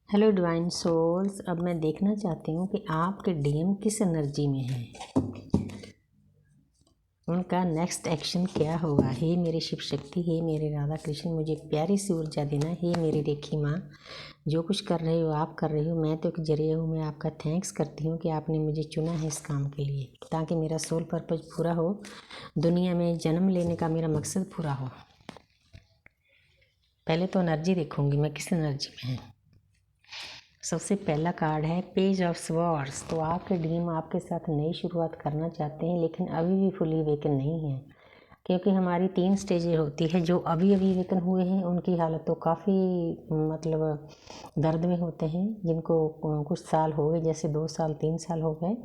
Hello divine souls. अब मैं देखना चाहती हूँ कि आपके डीएम किस एनर्जी में है, उनका नेक्स्ट एक्शन क्या होगा। हे मेरी शिव शक्ति, हे मेरे राधा कृष्ण, मुझे प्यारी सी ऊर्जा देना। हे मेरी रेखी माँ, जो कुछ कर रहे हो आप कर रही हो, मैं तो एक जरिया हूँ। मैं आपका थैंक्स करती हूँ कि आपने मुझे चुना है इस काम के लिए, ताकि मेरा सोल पर्पज पूरा हो, दुनिया में जन्म लेने का मेरा मकसद पूरा हो। पहले तो एनर्जी देखूँगी मैं किस एनर्जी में है। सबसे पहला कार्ड है पेज ऑफ स्वॉर्ड्स। तो आपके डीएम आपके साथ नई शुरुआत करना चाहते हैं, लेकिन अभी भी फुली वेकन नहीं है, क्योंकि हमारी 3 स्टेजें होती है। जो अभी वेकन हुए हैं उनकी हालत तो काफ़ी मतलब दर्द में होते हैं। जिनको कुछ साल हो गए, जैसे 2 साल 3 साल हो गए,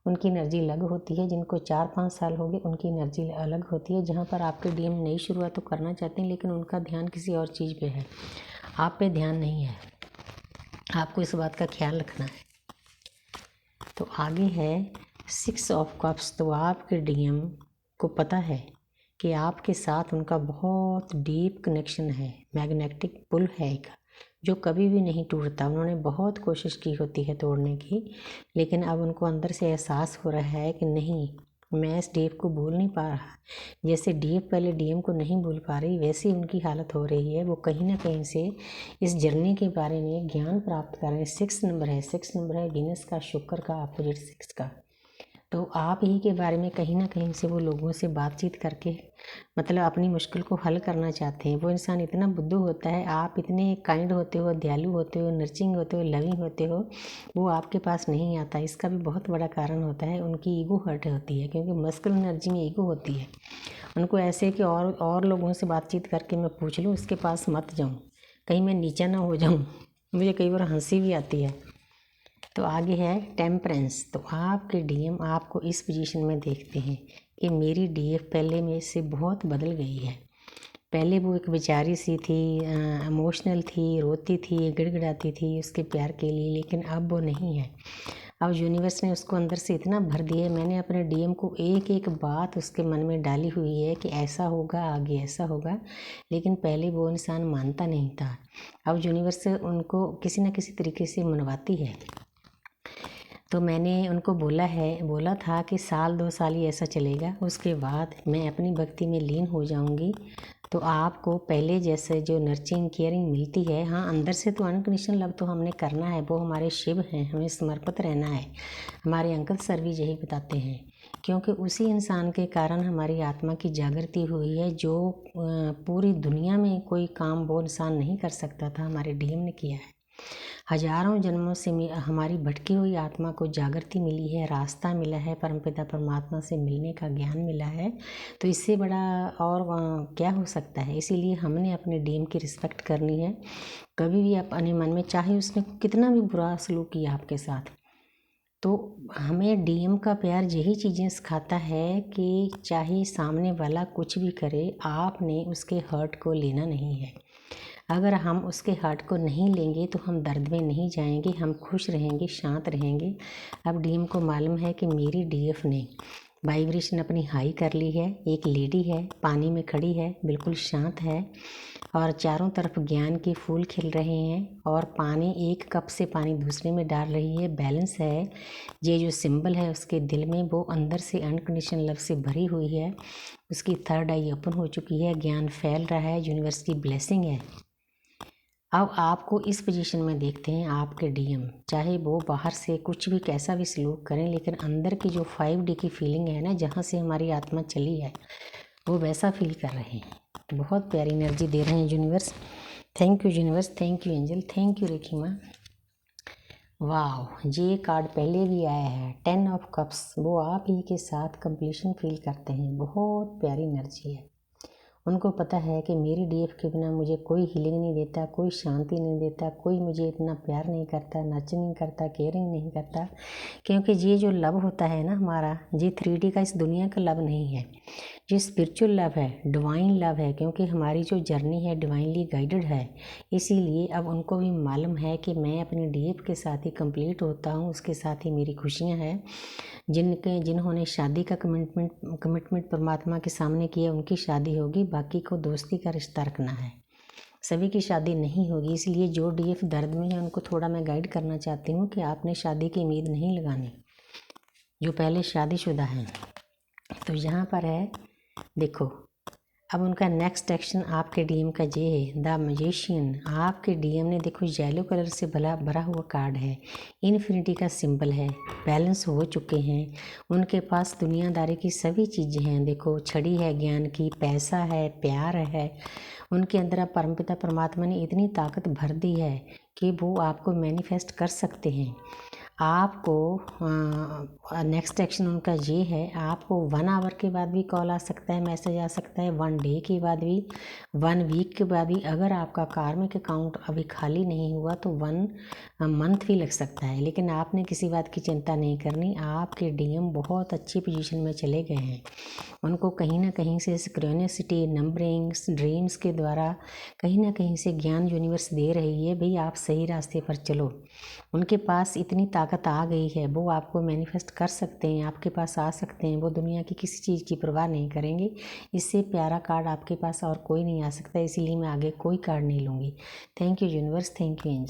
उनकी एनर्जी अलग होती है। जिनको 4-5 साल हो गए उनकी एनर्जी अलग होती है। जहाँ पर आपके डीएम नई शुरुआत तो करना चाहते हैं, लेकिन उनका ध्यान किसी और चीज़ पे है, आप पे ध्यान नहीं है। आपको इस बात का ख्याल रखना है। तो आगे है 6 ऑफ कप्स। तो आपके डीएम को पता है कि आपके साथ उनका बहुत डीप कनेक्शन है, मैग्नेटिक पुल है एक, जो कभी भी नहीं टूटता। उन्होंने बहुत कोशिश की होती है तोड़ने की, लेकिन अब उनको अंदर से एहसास हो रहा है कि नहीं, मैं इस डीएफ को भूल नहीं पा रहा। जैसे डीएफ पहले डीएम को नहीं भूल पा रही, वैसी उनकी हालत हो रही है। वो कहीं ना कहीं से इस जर्नी के बारे में ज्ञान प्राप्त कर रहे हैं। 6 नंबर है, 6 नंबर है वीनस का, शुक्र का अपोजिट 6 का। तो आप ही के बारे में कहीं ना कहीं से वो लोगों से बातचीत करके मतलब अपनी मुश्किल को हल करना चाहते हैं। वो इंसान इतना बुद्धू होता है, आप इतने काइंड होते हो, दयालु होते हो, नर्चिंग होते हो, लविंग होते हो, वो आपके पास नहीं आता। इसका भी बहुत बड़ा कारण होता है, उनकी ईगो हर्ट होती है, क्योंकि मस्कुलिन एनर्जी में ईगो होती है। उनको ऐसे कि और लोगों से बातचीत करके मैं पूछ लूँ, उसके पास मत जाऊँ, कहीं मैं नीचा ना हो जाऊँ। मुझे कई बार हंसी भी आती है। तो आगे है टेम्परेंस। तो आपके डीएम आपको इस पोजीशन में देखते हैं कि मेरी डीएफ पहले में से बहुत बदल गई है। पहले वो एक बेचारी सी थी, इमोशनल थी, रोती थी, गिड़गिड़ाती थी उसके प्यार के लिए, लेकिन अब वो नहीं है। अब यूनिवर्स ने उसको अंदर से इतना भर दिया। मैंने अपने डीएम को एक एक बात उसके मन में डाली हुई है कि ऐसा होगा, आगे ऐसा होगा, लेकिन पहले वो इंसान मानता नहीं था। अब यूनिवर्स उनको किसी न किसी तरीके से मनवाती है। तो मैंने उनको बोला था कि 1-2 साल ही ऐसा चलेगा, उसके बाद मैं अपनी भक्ति में लीन हो जाऊंगी। तो आपको पहले जैसे जो नर्चिंग केयरिंग मिलती है, हाँ अंदर से तो अनकंडीशनल लव तो हमने करना है, वो हमारे शिव हैं, हमें समर्पित रहना है। हमारे अंकल सर भी यही बताते हैं, क्योंकि उसी इंसान के कारण हमारी आत्मा की जागृति हुई है। जो पूरी दुनिया में कोई काम वो इंसान नहीं कर सकता था, हमारे डीएम ने किया है। हजारों जन्मों से हमारी भटकी हुई आत्मा को जागृति मिली है, रास्ता मिला है, परमपिता परमात्मा से मिलने का ज्ञान मिला है। तो इससे बड़ा और क्या हो सकता है। इसीलिए हमने अपने डीएम की रिस्पेक्ट करनी है। कभी भी आप अपने मन में, चाहे उसने कितना भी बुरा सलूक किया आपके साथ, तो हमें डीएम का प्यार यही चीज़ें सिखाता है कि चाहे सामने वाला कुछ भी करे, आपने उसके हर्ट को लेना नहीं है। अगर हम उसके हार्ट को नहीं लेंगे तो हम दर्द में नहीं जाएंगे, हम खुश रहेंगे, शांत रहेंगे। अब डीएम को मालूम है कि मेरी डीएफ ने वाइब्रेशन अपनी हाई कर ली है। एक लेडी है, पानी में खड़ी है, बिल्कुल शांत है, और चारों तरफ ज्ञान के फूल खिल रहे हैं, और पानी एक कप से पानी दूसरे में डाल रही है, बैलेंस है। ये जो सिंबल है उसके दिल में, वो अंदर से अनकंडीशनल लव से भरी हुई है। उसकी 3rd आई ओपन हो चुकी है, ज्ञान फैल रहा है, यूनिवर्स की ब्लेसिंग है। अब आपको इस पोजीशन में देखते हैं आपके डीएम, चाहे वो बाहर से कुछ भी कैसा भी सलूक करें, लेकिन अंदर की जो 5D की फीलिंग है ना, जहाँ से हमारी आत्मा चली है, वो वैसा फील कर रहे हैं। बहुत प्यारी एनर्जी दे रहे हैं universe. Thank you universe, thank you angel, thank you Rekhi माँ। वाह, ये कार्ड पहले भी आया है, 10 ऑफ कप्स। वो आप ही के साथ कंप्लीशन फील करते हैं। बहुत प्यारी एनर्जी है। उनको पता है कि मेरी डीएफ के बिना मुझे कोई हीलिंग नहीं देता, कोई शांति नहीं देता, कोई मुझे इतना प्यार नहीं करता, नर्चरिंग करता, केयरिंग नहीं करता। क्योंकि ये जो लव होता है ना हमारा, ये 3D का इस दुनिया का लव नहीं है, ये स्पिरिचुअल लव है, डिवाइन लव है। क्योंकि हमारी जो जर्नी है डिवाइनली गाइडेड है। इसीलिए अब उनको भी मालूम है कि मैं अपनी डीएफ के साथ ही कंप्लीट होता हूँ, उसके साथ ही मेरी खुशियाँ हैं। जिन्होंने शादी का कमिटमेंट परमात्मा के सामने किया, उनकी शादी होगी, बाकी को दोस्ती का रिश्ता रखना है। सभी की शादी नहीं होगी, इसलिए जो डीएफ दर्द में है उनको थोड़ा मैं गाइड करना चाहती हूँ कि आपने शादी की उम्मीद नहीं लगानी, जो पहले शादीशुदा हैं। तो यहाँ पर है देखो, अब उनका नेक्स्ट एक्शन आपके डीएम का ये है, द मैजिशियन। आपके डीएम ने देखो येलो कलर से भरा हुआ कार्ड है, इन्फिनिटी का सिंबल है, बैलेंस हो चुके हैं, उनके पास दुनियादारी की सभी चीज़ें हैं। देखो छड़ी है ज्ञान की, पैसा है, प्यार है, उनके अंदर अब परमपिता परमात्मा ने इतनी ताकत भर दी है कि वो आपको मैनिफेस्ट कर सकते हैं। आपको नेक्स्ट एक्शन उनका ये है, आपको 1 आवर के बाद भी कॉल आ सकता है, मैसेज आ सकता है, 1 डे के बाद भी, 1 वीक के बाद भी। अगर आपका कार्मिक अकाउंट अभी खाली नहीं हुआ तो 1 मंथ भी लग सकता है, लेकिन आपने किसी बात की चिंता नहीं करनी। आपके डीएम बहुत अच्छी पोजीशन में चले गए हैं। उनको कहीं ना कहीं से सिक्रोनिसिटी, नंबरिंग्स, ड्रीम्स के द्वारा कहीं ना कहीं से ज्ञान यूनिवर्स दे रही है, भाई आप सही रास्ते पर चलो। उनके पास इतनी ताकत आ गई है, वो आपको मैनिफेस्ट कर सकते हैं, आपके पास आ सकते हैं। वो दुनिया की किसी चीज़ की परवाह नहीं करेंगे। इससे प्यारा कार्ड आपके पास और कोई नहीं आ सकता, इसीलिए मैं आगे कोई कार्ड नहीं लूँगी। Thank you universe, thank you angel.